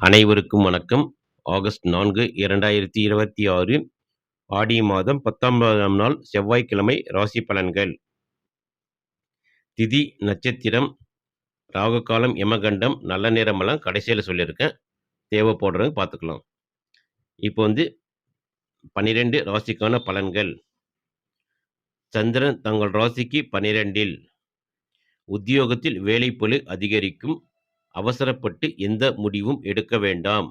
அனைவருக்கும் வணக்கம். ஆகஸ்ட் 4, 2026 ஆடி மாதம் 19ஆம் நாள் செவ்வாய்க்கிழமை ராசி பலன்கள். திதி, நட்சத்திரம், ராகு காலம், யமகண்டம், நல்ல நேரமெல்லாம் கடைசியில சொல்லியிருக்கேன். தேவைப்படுறவங்க பார்த்துக்கலாம். இப்போ 12 ராசிக்கான பலன்கள். சந்திரன் தங்கள் ராசிக்கு 12ல். உத்தியோகத்தில் வேலைப்பளு அதிகரிக்கும். அவசரப்பட்டு எந்த முடிவும் எடுக்க வேண்டாம்.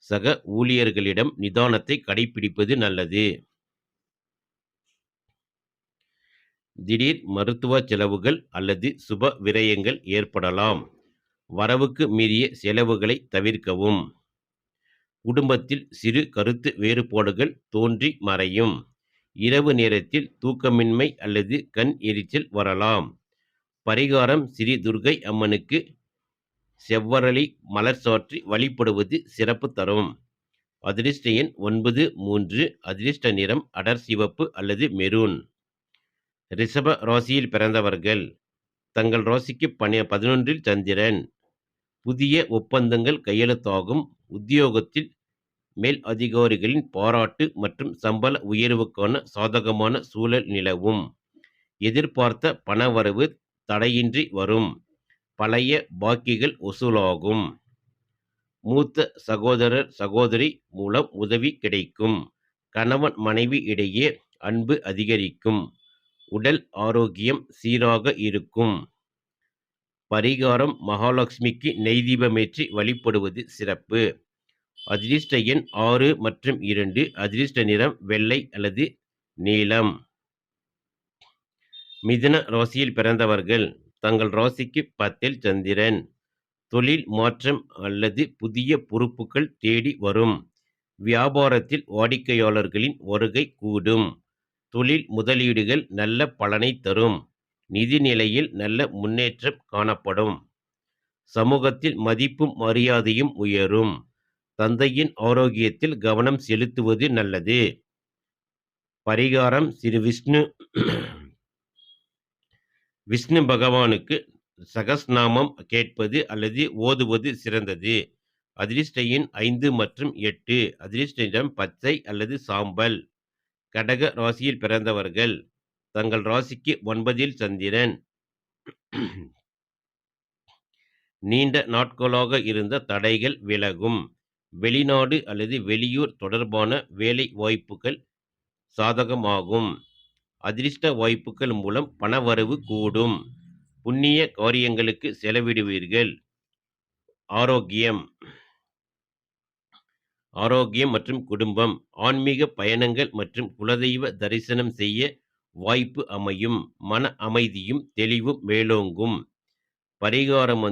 சக ஊழியர்களிடம் நிதானத்தை கடைப்பிடிப்பது நல்லது. திடீர் மருத்துவ செலவுகள் அல்லது சுப விரயங்கள் ஏற்படலாம். வரவுக்கு மீறிய செலவுகளை தவிர்க்கவும். குடும்பத்தில் சிறு கருத்து வேறுபாடுகள் தோன்றி மறையும். இரவு நேரத்தில் தூக்கமின்மை அல்லது கண் எரிச்சல் வரலாம். பரிகாரம்: ஸ்ரீ துர்க்கை அம்மனுக்கு செவ்வரளி மலர் சாற்றி வழிபடுவது சிறப்பு தரும். அதிர்ஷ்ட எண் 9, 3. அதிர்ஷ்ட நிறம் அடர் சிவப்பு அல்லது மெரூன். ரிஷப ராசியில் பிறந்தவர்கள். தங்கள் ராசிக்கு 11ல் சந்திரன். புதிய ஒப்பந்தங்கள் கையெழுத்தாகும். உத்தியோகத்தில் மேல் அதிகாரிகளின் பாராட்டு மற்றும் சம்பள உயர்வுக்கான சாதகமான சூழல் நிலவும். எதிர்பார்த்த பணவரவு தடையின்றி வரும். பழைய பாக்கிகள் வசூலாகும். மூத்த சகோதரர் சகோதரி மூலம் உதவி கிடைக்கும். கணவன் மனைவி இடையே அன்பு அதிகரிக்கும். உடல் ஆரோக்கியம் சீராக இருக்கும். பரிகாரம்: மகாலட்சுமிக்கு நெய் தீபமேற்றி வழிபடுவது சிறப்பு. அதிர்ஷ்ட எண் 6 மற்றும் 2. அதிர்ஷ்ட நிறம் வெள்ளை அல்லது நீலம். மிதுன ராசியில் பிறந்தவர்கள். தங்கள் ராசிக்கு 10ல் சந்திரன். தொழில் மாற்றம் அல்லது புதிய பொறுப்புகள் தேடி வரும். வியாபாரத்தில் வாடிக்கையாளர்களின் வருகை கூடும். தொழில் முதலீடுகள் நல்ல பலனை தரும். நிதி நிலையில் நல்ல முன்னேற்றம் காணப்படும். சமூகத்தில் மதிப்பும் மரியாதையும் உயரும். தந்தையின் ஆரோக்கியத்தில் கவனம் செலுத்துவது நல்லது. பரிகாரம்: ஸ்ரீ விஷ்ணு பகவானுக்கு சகஸ்நாமம் கேட்பது அல்லது ஓதுவது சிறந்தது. அதிர்ஷ்ட எண் 5 மற்றும் 8. அதிர்ஷ்ட நிறம் பச்சை அல்லது சாம்பல். கடக ராசியில் பிறந்தவர்கள். தங்கள் ராசிக்கு 9ல் சந்திரன். நீண்ட நாட்களாக இருந்த தடைகள் விலகும். வெளிநாடு அல்லது வெளியூர் தொடர்பான வேலை வாய்ப்புகள் சாதகமாகும். அதிர்ஷ்ட வாய்ப்புகள் மூலம் பணவரவு கூடும். புண்ணிய காரியங்களுக்கு செலவிடுவீர்கள். ஆரோக்கியம் மற்றும் குடும்பம். ஆன்மீக பயணங்கள் மற்றும் குலதெய்வ தரிசனம் செய்ய வாய்ப்பு அமையும். மன அமைதியும் தெளிவும் மேலோங்கும். பரிகாரம்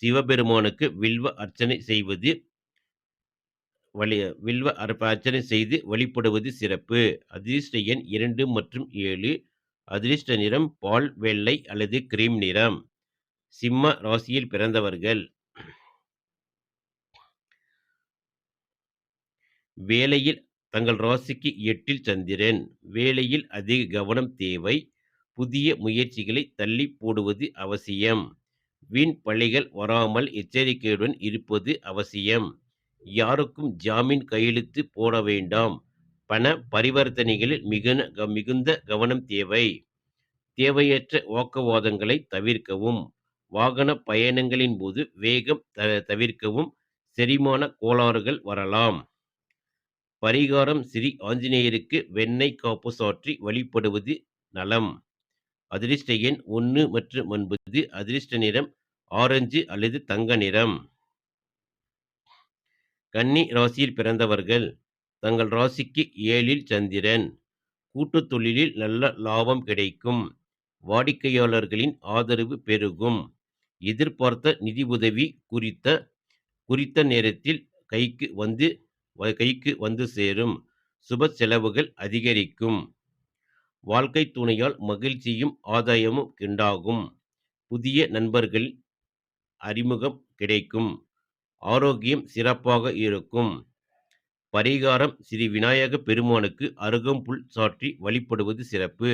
சிவபெருமானுக்கு வில்வ அர்ச்சனை செய்து வழிபடுவது சிறப்பு. அதிர்ஷ்ட எண் 2 மற்றும் 7. அதிர்ஷ்ட நிறம் பால் வெள்ளை அல்லது கிரீம் நிறம். சிம்ம ராசியில் பிறந்தவர்கள். வேலையில் தங்கள் ராசிக்கு 8ல் சந்திரன். வேலையில் அதிக கவனம் தேவை. புதிய முயற்சிகளை தள்ளி போடுவது அவசியம். வீண் பழிகள் வராமல் எச்சரிக்கையுடன் இருப்பது அவசியம். யாருக்கும் ஜாமீன் கையெழுத்து போட வேண்டாம். பண பரிவர்த்தனைகளில் மிகுந்த கவனம் தேவை. தேவையற்ற வாக்குவாதங்களை தவிர்க்கவும். வாகன பயணங்களின் போது வேகம் தவிர்க்கவும். செரிமான கோளாறுகள் வரலாம். பரிகாரம்: ஸ்ரீ ஆஞ்சநேயருக்கு வெண்ணெய் காப்பு சாற்றி வழிபடுவது நலம். அதிர்ஷ்ட எண் 1 மற்றும் 9. அதிர்ஷ்ட நிறம் ஆரஞ்சு அல்லது தங்க நிறம். கன்னி ராசியில் பிறந்தவர்கள். தங்கள் ராசிக்கு 7ல் சந்திரன். கூட்டு தொழிலில் நல்ல லாபம் கிடைக்கும். வாடிக்கையாளர்களின் ஆதரவு பெருகும். எதிர்பார்த்த நிதி உதவி குறித்த நேரத்தில் கைக்கு வந்து சேரும். சுப செலவுகள் அதிகரிக்கும். வாழ்க்கை துணையால் மகிழ்ச்சியும் ஆதாயமும் உண்டாகும். புதிய நண்பர்கள் அறிமுகம் கிடைக்கும். ஆரோக்கியம் சிறப்பாக இருக்கும். பரிகாரம்: ஸ்ரீ விநாயக பெருமானுக்கு அருகம்புல் சாற்றி வழிபடுவது சிறப்பு.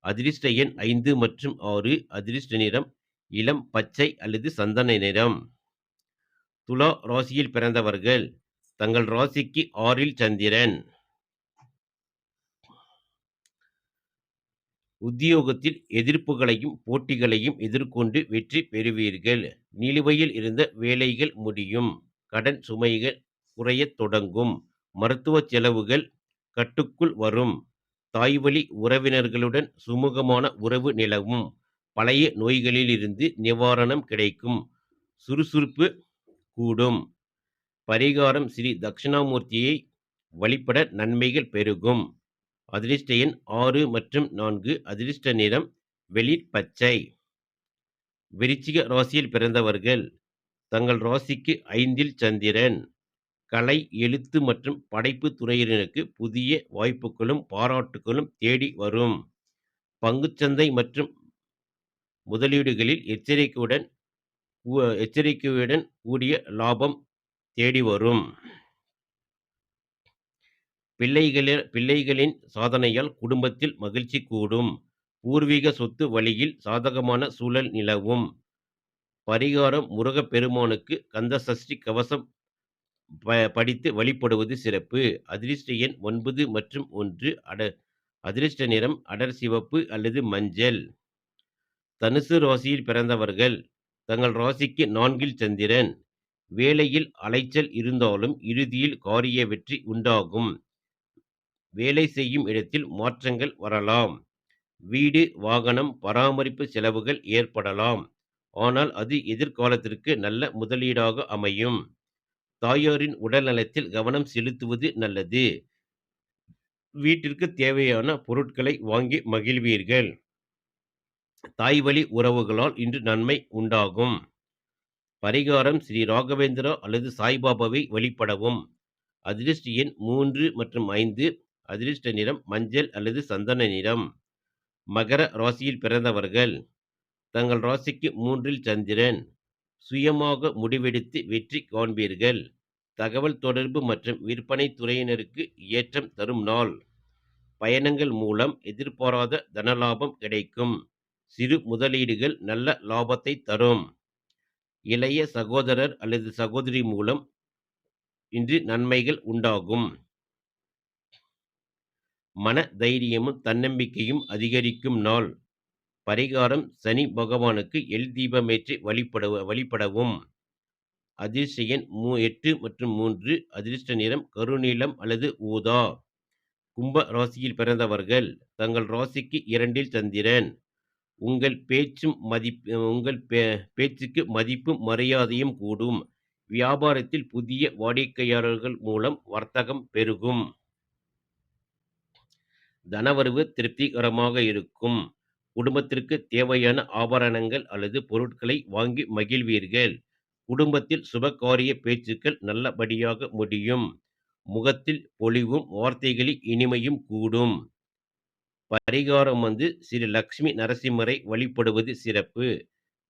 அதிர்ஷ்ட எண் 5 மற்றும் 6. அதிர்ஷ்ட நிறம் இளம் பச்சை அல்லது சந்தன நிறம். துலா ராசியில் பிறந்தவர்கள். தங்கள் ராசிக்கு 6ல் சந்திரன். உத்தியோகத்தில் எதிர்ப்புகளையும், போட்டிகளையும் எதிர்கொண்டு வெற்றி பெறுவீர்கள். நிலுவையில் இருந்த வேலைகள் முடியும். கடன் சுமைகள் குறையத் தொடங்கும். மருத்துவ செலவுகள் கட்டுக்குள் வரும். தாய்வழி உறவினர்களுடன் சுமூகமான உறவு நிலவும். பழைய நோய்களிலிருந்து நிவாரணம் கிடைக்கும். சுறுசுறுப்பு கூடும். பரிகாரம் ஸ்ரீ தட்சிணாமூர்த்தியை வழிபட நன்மைகள் பெருகும். அதிர்ஷ்ட எண் 6 மற்றும் 4. அதிர்ஷ்ட நிறம் வெளிர் பச்சை. விருச்சிக ராசியில் பிறந்தவர்கள். தங்கள் ராசிக்கு 5ல் சந்திரன். கலை, எழுத்து மற்றும் படைப்பு துறையினருக்கு புதிய வாய்ப்புகளும் பாராட்டுகளும் தேடி வரும். பங்குச்சந்தை மற்றும் முதலீடுகளில் எச்சரிக்கையுடன் கூடிய லாபம் தேடி வரும். பிள்ளைகளின் சாதனையால் குடும்பத்தில் மகிழ்ச்சி கூடும். பூர்வீக சொத்து வழியில் சாதகமான சூழல் நிலவும். பரிகாரம் முருகப்பெருமானுக்கு கந்த சஷ்டி கவசம் படித்து வழிபடுவது சிறப்பு. அதிர்ஷ்ட எண் 9 மற்றும் 1. அதிர்ஷ்ட நிறம் அடர் சிவப்பு அல்லது மஞ்சள். தனுசு ராசியில் பிறந்தவர்கள். தங்கள் ராசிக்கு 4ல் சந்திரன். வேலையில் அலைச்சல் இருந்தாலும் இறுதியில் காரிய வெற்றி உண்டாகும். வேலை செய்யும் இடத்தில் மாற்றங்கள் வரலாம். வீடு, வாகனம் பராமரிப்பு செலவுகள் ஏற்படலாம். ஆனால் அது எதிர்காலத்திற்கு நல்ல முதலீடாக அமையும். தாயாரின் உடல் நலத்தில் கவனம் செலுத்துவது நல்லது. வீட்டிற்கு தேவையான பொருட்களை வாங்கி மகிழ்வீர்கள். தாய்வழி உறவுகளால் இன்று நன்மை உண்டாகும். பரிகாரம் ஸ்ரீ ராகவேந்திரா அல்லது சாய்பாபாவை வழிபடவும். அதிர்ஷ்ட எண் 3 மற்றும் 5. அதிர்ஷ்ட நிறம் மஞ்சள் அல்லது சந்தன நிறம். மகர ராசியில் பிறந்தவர்கள். தங்கள் ராசிக்கு 3ல் சந்திரன். சுயமாக முடிவெடுத்து வெற்றி காண்பீர்கள். தகவல் தொடர்பு மற்றும் விற்பனை துறையினருக்கு ஏற்றம் தரும் நாள். பயணங்கள் மூலம் எதிர்பாராத தனலாபம் கிடைக்கும். சிறு முதலீடுகள் நல்ல லாபத்தை தரும். இளைய சகோதரர் அல்லது சகோதரி மூலம் இன்று நன்மைகள் உண்டாகும். மன தைரியமும் தன்னம்பிக்கையும் அதிகரிக்கும் நாள். பரிகாரம் சனி பகவானுக்கு எல் தீபமேற்றி வழிபடவும். அதிர்ஷ்ட எண் 8 மற்றும் 3. அதிர்ஷ்ட நிறம் கருநீலம் அல்லது ஊதா. கும்ப ராசியில் பிறந்தவர்கள். தங்கள் ராசிக்கு 2ல் சந்திரன். உங்கள் பேச்சுக்கு மதிப்பும் மரியாதையும் கூடும். வியாபாரத்தில் புதிய வாடிக்கையாளர்கள் மூலம் வர்த்தகம் பெருகும். தனவரவு திருப்திகரமாக இருக்கும். குடும்பத்திற்கு தேவையான ஆபரணங்கள் அல்லது பொருட்களை வாங்கி மகிழ்வீர்கள். குடும்பத்தில் சுபகாரிய பேச்சுக்கள் நல்லபடியாக முடியும். முகத்தில் பொலிவும் வார்த்தைகளில் இனிமையும் கூடும். பரிகாரம் ஸ்ரீ லக்ஷ்மி நரசிம்மரை வழிபடுவது சிறப்பு.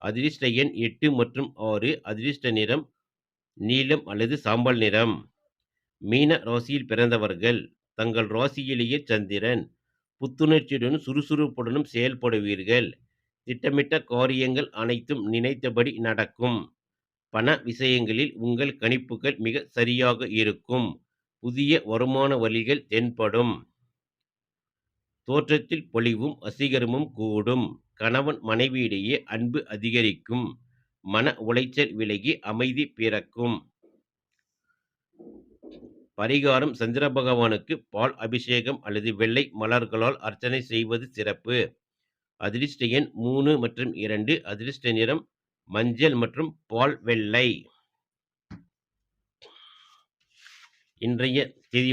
அதிர்ஷ்ட எண் 8 மற்றும் 6. அதிர்ஷ்ட நிறம் நீலம் அல்லது சாம்பல் நிறம். மீன ராசியில் பிறந்தவர்கள். தங்கள் ராசியிலேயே சந்திரன். புத்துணர்ச்சியுடனும் சுறுசுறுப்புடனும் செயல்படுவீர்கள். திட்டமிட்ட காரியங்கள் அனைத்தும் நினைத்தபடி நடக்கும். பண விஷயங்களில் உங்கள் கணிப்புகள் மிக சரியாக இருக்கும். புதிய வருமான வழிகள் தென்படும். தோற்றத்தில் பொலிவும் வசீகரமும் கூடும். கணவன் மனைவியிடையே அன்பு அதிகரிக்கும். மன உளைச்சல் விலகி அமைதி பிறக்கும். பரிகாரம் சந்திர பகவானுக்கு பால் அபிஷேகம் அல்லது வெள்ளை மலர்களால் அர்ச்சனை செய்வது சிறப்பு. அதிர்ஷ்ட எண் 3 மற்றும் 2. அதிர்ஷ்ட நிறம் மஞ்சள் மற்றும் பால் வெள்ளை. இன்றைய தேதி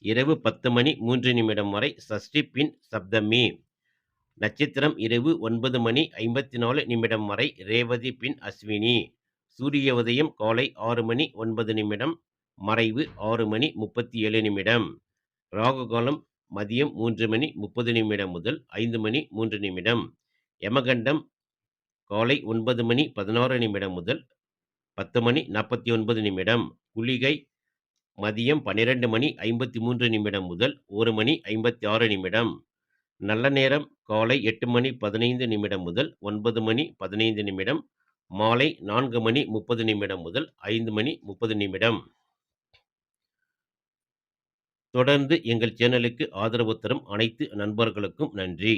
இரவு 10:03 வரை சஷ்டி பின் சப்தமி. நட்சத்திரம் இரவு 9:54 வரை ரேவதி பின் அஸ்வினி. சூரிய உதயம் காலை 6:09. மறைவு 6:37. ராகு காலம் மதியம் 3:30 முதல் 5:03. யமகண்டம் காலை 9:16 முதல் 10:49. குளிகை மதியம் 12:53 முதல் 1:56. நல்ல நேரம் காலை 8:15 முதல் 9:15. மாலை 4 மணி 30 நிமிடம் முதல் 5 மணி 30 நிமிடம். தொடர்ந்து எங்கள் சேனலுக்கு ஆதரவு தரும் அனைத்து நண்பர்களுக்கும் நன்றி.